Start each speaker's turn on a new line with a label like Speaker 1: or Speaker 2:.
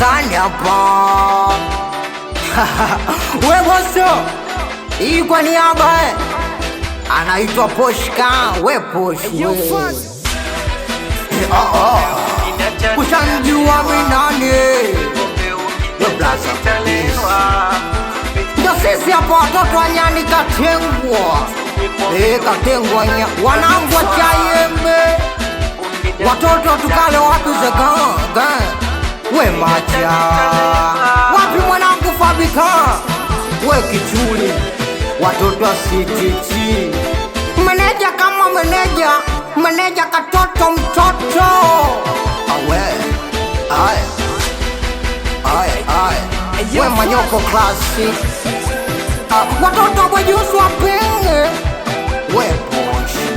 Speaker 1: gani hapa? We boso, hii kwa niaba anaitwa Poshka, we Poshi we. Ushanjua minani we blaza ndio sisi hapa watoto wa nyani Katengwa. Katengwa wanangu wa Chayembe. Watoto tukale wapi zega we macha wapi mwanangu Fabika we Kichuli. Watoto wa CTT meneja kama meneja katoto mtoto awe we Manyoko Classic. Watoto wa Juice wa Penge we Poshi.